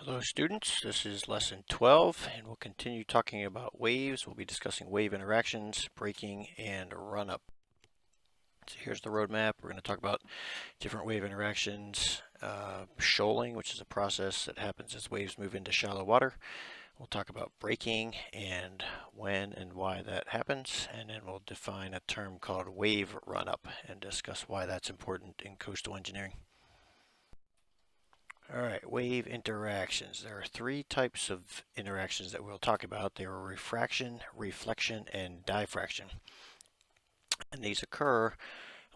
Hello students, this is lesson 12 and we'll continue talking about waves. We'll be discussing wave interactions, braking, and run-up. So here's the roadmap. We're going to talk about different wave interactions, shoaling, which is a process that happens as waves move into shallow water. We'll talk about braking and when and why that happens, and then we'll define a term called wave run-up and discuss why that's important in coastal engineering. All right, wave interactions. There are three types of interactions that we'll talk about. They are refraction, reflection, and diffraction. And these occur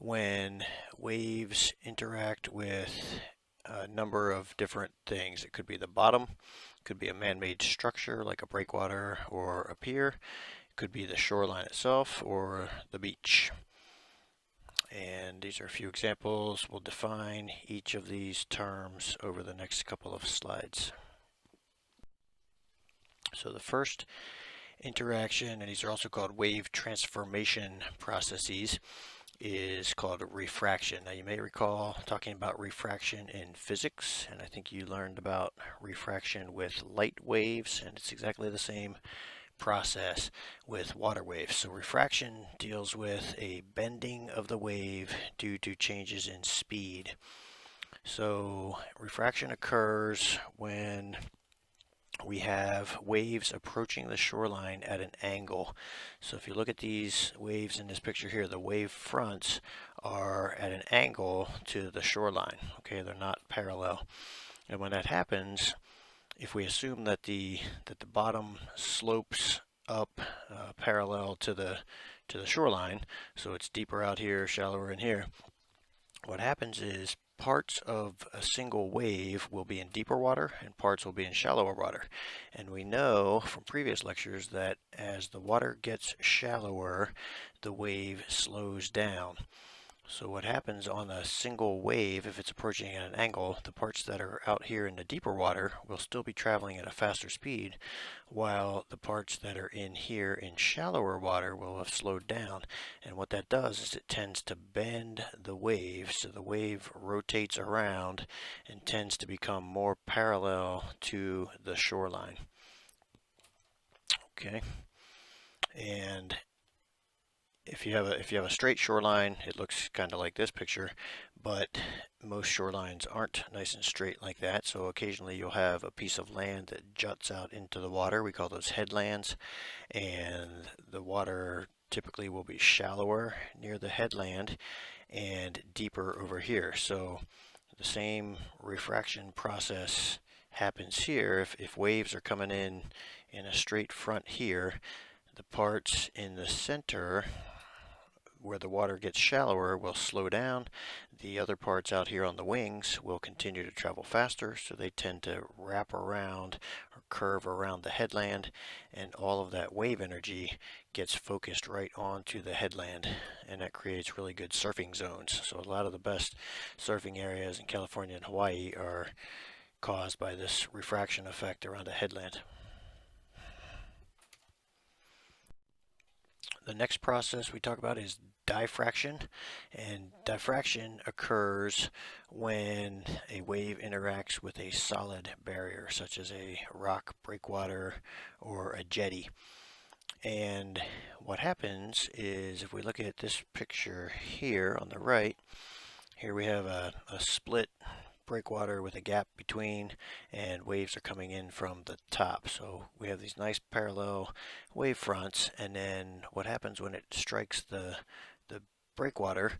when waves interact with a number of different things. It could be the bottom, it could be a man-made structure like a breakwater or a pier, it could be the shoreline itself or the beach. And these are a few examples. We'll define each of these terms over the next couple of slides. So the first interaction, and these are also called wave transformation processes, is called refraction. Now you may recall talking about refraction in physics, and I think you learned about refraction with light waves, and it's exactly the same process with water waves. So refraction deals with a bending of the wave due to changes in speed. So refraction occurs when we have waves approaching the shoreline at an angle. So if you look at these waves in this picture here, the wave fronts are at an angle to the shoreline. Okay, they're not parallel. And when that happens, if we assume that the bottom slopes up parallel to the shoreline, so it's deeper out here, shallower in here, what happens is parts of a single wave will be in deeper water and parts will be in shallower water. And we know from previous lectures that as the water gets shallower, the wave slows down. So what happens on a single wave, if it's approaching at an angle, the parts that are out here in the deeper water will still be traveling at a faster speed, while the parts that are in here in shallower water will have slowed down. And what that does is it tends to bend the wave, so the wave rotates around and tends to become more parallel to the shoreline. Okay, and if you have a straight shoreline, it looks kind of like this picture, but most shorelines aren't nice and straight like that. So occasionally you'll have a piece of land that juts out into the water. We call those headlands, and the water typically will be shallower near the headland and deeper over here. So the same refraction process happens here. If waves are coming in a straight front here, the parts in the center where the water gets shallower will slow down. The other parts out here on the wings will continue to travel faster, so they tend to wrap around or curve around the headland, and all of that wave energy gets focused right onto the headland, and that creates really good surfing zones. So a lot of the best surfing areas in California and Hawaii are caused by this refraction effect around a headland. The next process we talk about is diffraction, and diffraction occurs when a wave interacts with a solid barrier such as a rock breakwater or a jetty. And what happens is, if we look at this picture here on the right, here we have a split breakwater with a gap between, and waves are coming in from the top. So we have these nice parallel wave fronts, and then what happens when it strikes the breakwater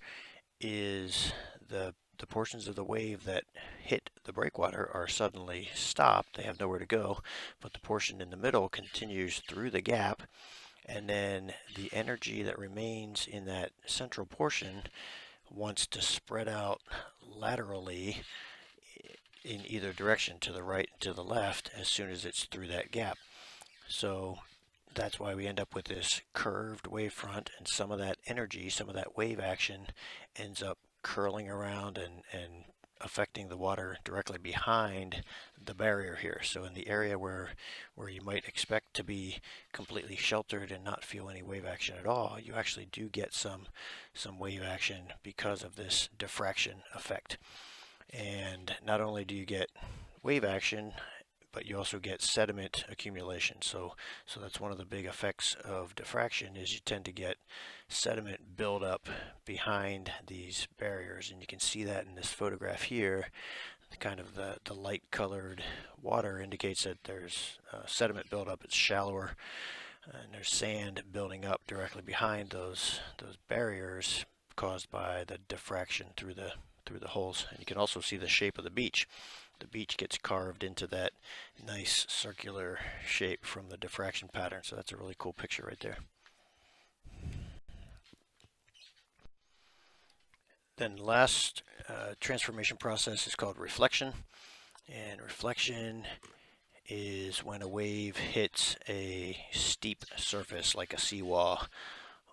is the portions of the wave that hit the breakwater are suddenly stopped. They have nowhere to go, but the portion in the middle continues through the gap, and then the energy that remains in that central portion wants to spread out laterally in either direction, to the right and to the left, as soon as it's through that gap. So that's why we end up with this curved wavefront, and some of that energy, some of that wave action ends up curling around and affecting the water directly behind the barrier here. So in the area where you might expect to be completely sheltered and not feel any wave action at all, you actually do get some wave action because of this diffraction effect. And not only do you get wave action but you also get sediment accumulation. So that's one of the big effects of diffraction is you tend to get sediment buildup behind these barriers, and you can see that in this photograph here. Kind of the light colored water indicates that there's sediment buildup. It's shallower, and there's sand building up directly behind those barriers caused by the diffraction through the holes. And you can also see the shape of the beach. The beach gets carved into that nice circular shape from the diffraction pattern. So that's a really cool picture right there. Then last transformation process is called reflection. And reflection is when a wave hits a steep surface like a seawall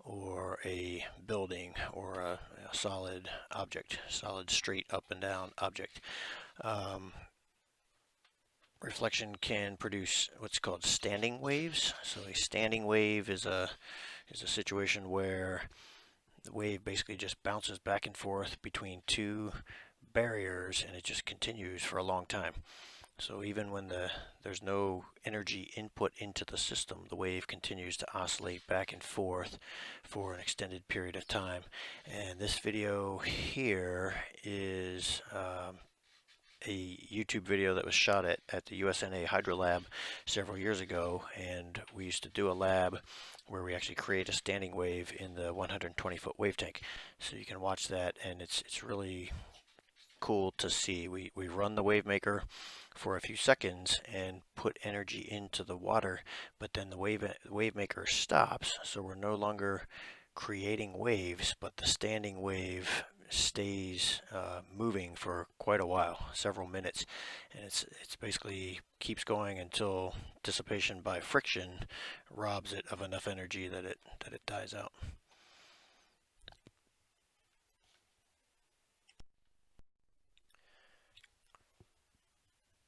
or a building or a solid object, solid straight up and down object. Reflection can produce what's called standing waves. So a standing wave is a situation where the wave basically just bounces back and forth between two barriers, and it just continues for a long time. So even when there's no energy input into the system, the wave continues to oscillate back and forth for an extended period of time. And this video here is a YouTube video that was shot at the USNA Hydro Lab several years ago, and we used to do a lab where we actually create a standing wave in the 120-foot wave tank. So you can watch that, and it's really cool to see. We run the wave maker for a few seconds and put energy into the water, but then the wave maker stops, so we're no longer creating waves, but the standing wave stays moving for quite a while, several minutes, and it's basically keeps going until dissipation by friction robs it of enough energy that it dies out.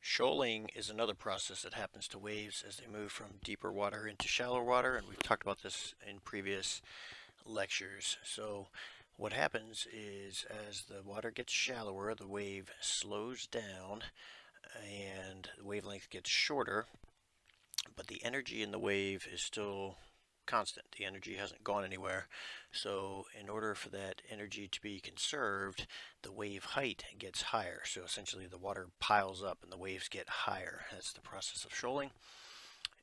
Shoaling is another process that happens to waves as they move from deeper water into shallower water, and we've talked about this in previous lectures. So what happens is as the water gets shallower, the wave slows down and the wavelength gets shorter, but the energy in the wave is still constant. The energy hasn't gone anywhere. So in order for that energy to be conserved, the wave height gets higher. So essentially the water piles up and the waves get higher. That's the process of shoaling.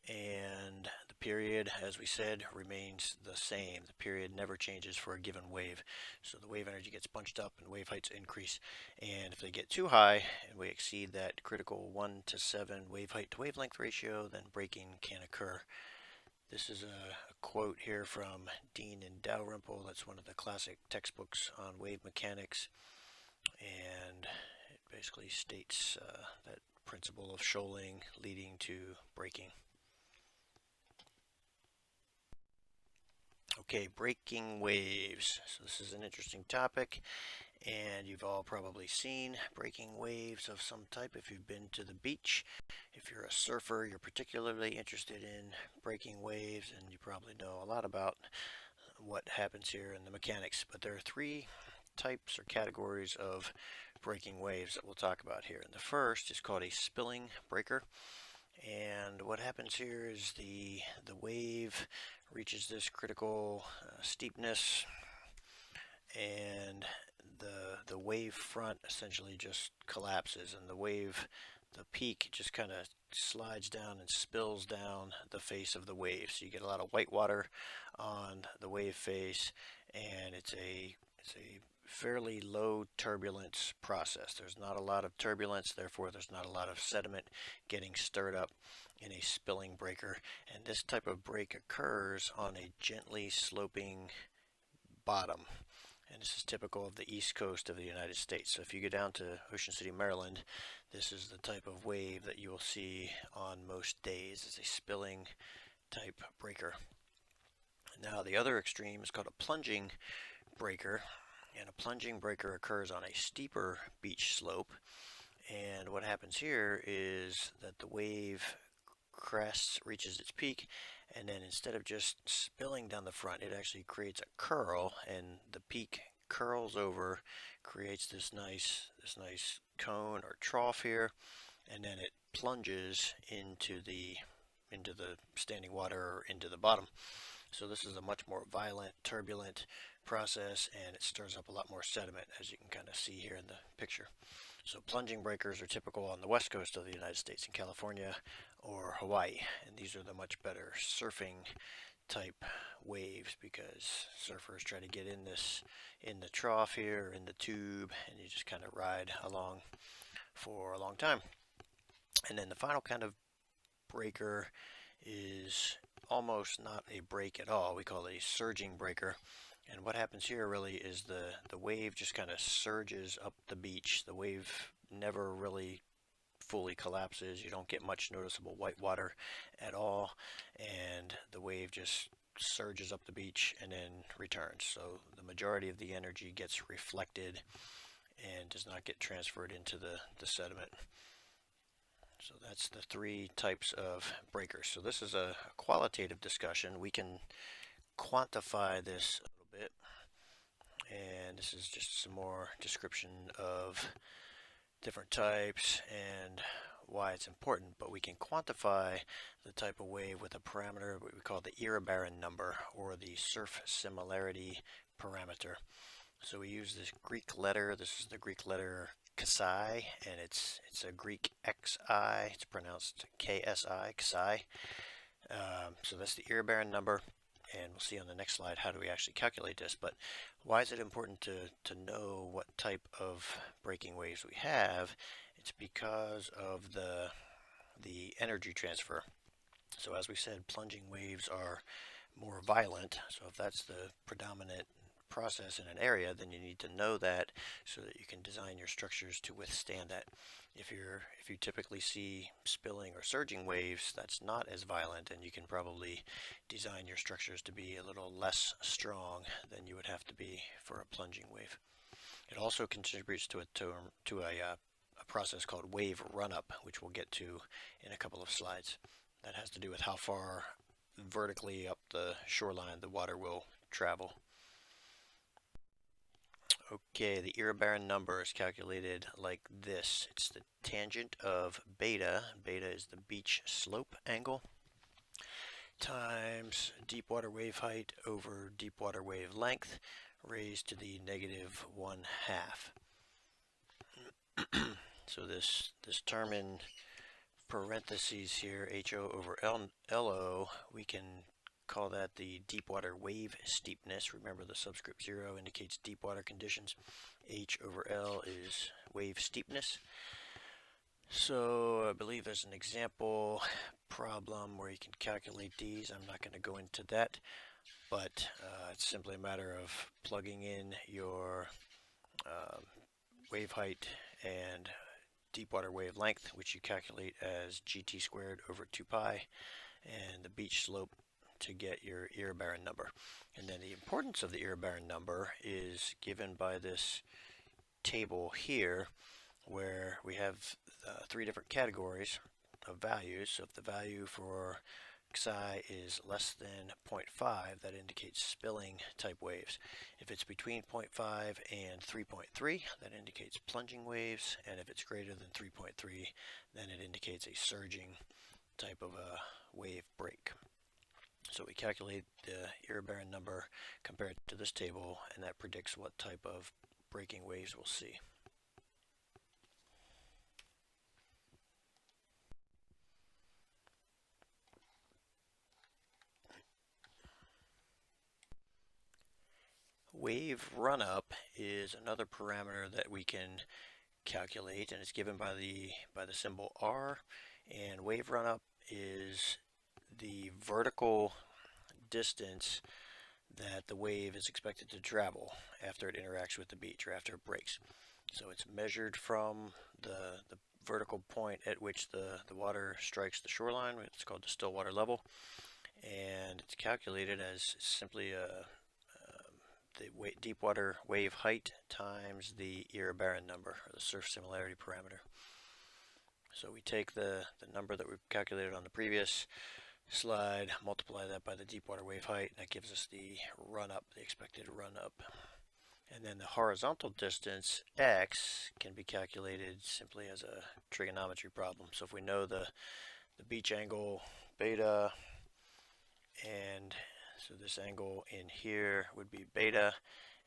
And the period, as we said, remains the same. The period never changes for a given wave. So the wave energy gets bunched up and wave heights increase. And if they get too high and we exceed that critical 1 to 7 wave height to wavelength ratio, then breaking can occur. This is a quote here from Dean and Dalrymple. That's one of the classic textbooks on wave mechanics. And it basically states that principle of shoaling leading to breaking. Okay, breaking waves. So this is an interesting topic, and you've all probably seen breaking waves of some type if you've been to the beach. If you're a surfer, you're particularly interested in breaking waves, and you probably know a lot about what happens here in the mechanics. But there are three types or categories of breaking waves that we'll talk about here. And the first is called a spilling breaker. And what happens here is the wave reaches this critical steepness, and the wave front essentially just collapses, and the peak just kind of slides down and spills down the face of the wave. So you get a lot of white water on the wave face, and it's a fairly low turbulence process. There's not a lot of turbulence, therefore there's not a lot of sediment getting stirred up in a spilling breaker. And this type of break occurs on a gently sloping bottom. And this is typical of the east coast of the United States. So if you go down to Ocean City, Maryland, this is the type of wave that you will see on most days. It's a spilling type breaker. Now the other extreme is called a plunging breaker. And a plunging breaker occurs on a steeper beach slope. And what happens here is that the wave crests, reaches its peak, and then instead of just spilling down the front, it actually creates a curl, and the peak curls over, creates this nice cone or trough here, and then it plunges into the standing water or into the bottom. So this is a much more violent, turbulent process, and it stirs up a lot more sediment, as you can kind of see here in the picture. So plunging breakers are typical on the west coast of the United States in California or Hawaii, and these are the much better surfing type waves because surfers try to get in the trough here, in the tube, and you just kind of ride along for a long time. And then the final kind of breaker is almost not a break at all. We call it a surging breaker. And what happens here really is the wave just kind of surges up the beach. The wave never really fully collapses. You don't get much noticeable white water at all. And the wave just surges up the beach and then returns. So the majority of the energy gets reflected and does not get transferred into the sediment. So that's the three types of breakers. So this is a qualitative discussion. We can quantify this a little bit. And this is just some more description of different types and why it's important. But we can quantify the type of wave with a parameter what we call the Iribarren number, or the surf similarity parameter. So we use this Greek letter. This is the Greek letter Xi, and it's a Greek Xi. It's pronounced KSI, Xi. So that's the Iribarren number, and we'll see on the next slide how do we actually calculate this. But why is it important to know what type of breaking waves we have? It's because of the energy transfer. So as we said, plunging waves are more violent. So if that's the predominant process in an area, then you need to know that so that you can design your structures to withstand that. If you typically see spilling or surging waves, that's not as violent, and you can probably design your structures to be a little less strong than you would have to be for a plunging wave. It also contributes to a process called wave run-up, which we'll get to in a couple of slides. That has to do with how far vertically up the shoreline the water will travel. Okay, the Iribarren number is calculated like this. It's the tangent of beta. Beta is the beach slope angle times deep water wave height over deep water wave length raised to the negative 1/2. So this term in parentheses here, HO over LO, we can call that the deep water wave steepness. Remember, the subscript 0 indicates deep water conditions. H over L is wave steepness. So I believe there's an example problem where you can calculate these. I'm not going to go into that, but it's simply a matter of plugging in your wave height and deep water wave length, which you calculate as GT squared over 2 pi, and the beach slope to get your Iribarren number. And then the importance of the Iribarren number is given by this table here, where we have 3 different categories of values. So if the value for Xi is less than 0.5, that indicates spilling type waves. If it's between 0.5 and 3.3, that indicates plunging waves. And if it's greater than 3.3, then it indicates a surging type of a wave break. So we calculate the Iribarren number compared to this table, and that predicts what type of breaking waves we'll see. Wave run-up is another parameter that we can calculate, and it's given by the symbol R. And wave run-up is the vertical distance that the wave is expected to travel after it interacts with the beach or after it breaks. So it's measured from the vertical point at which the water strikes the shoreline. It's called the still water level, and it's calculated as simply the deep water wave height times the Iribarren number, or the surf similarity parameter. So we take the number that we've calculated on the previous slide, multiply that by the deep water wave height, and that gives us the run-up, the expected run-up. And then the horizontal distance, x, can be calculated simply as a trigonometry problem. So if we know the beach angle beta, and so this angle in here would be beta,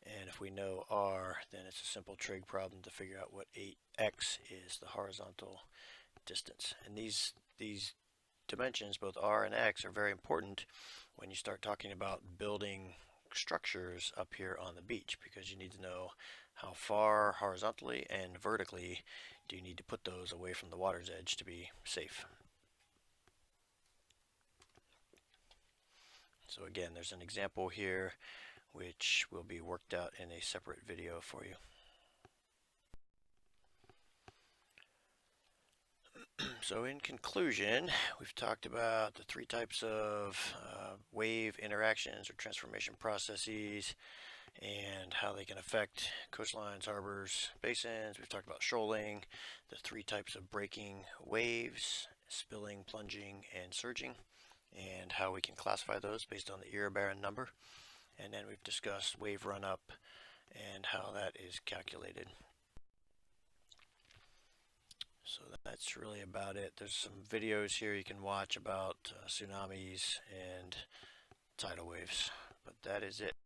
and if we know r, then it's a simple trig problem to figure out what 8x is, the horizontal distance. And these dimensions, both r and x, are very important when you start talking about building structures up here on the beach, because you need to know how far horizontally and vertically do you need to put those away from the water's edge to be safe. So again, there's an example here which will be worked out in a separate video for you. So in conclusion, we've talked about the three types of wave interactions or transformation processes and how they can affect coastlines, harbors, basins. We've talked about shoaling, the three types of breaking waves, spilling, plunging, and surging, and how we can classify those based on the Iribarren number. And then we've discussed wave run-up and how that is calculated. So that's really about it. There's some videos here you can watch about tsunamis and tidal waves, but that is it.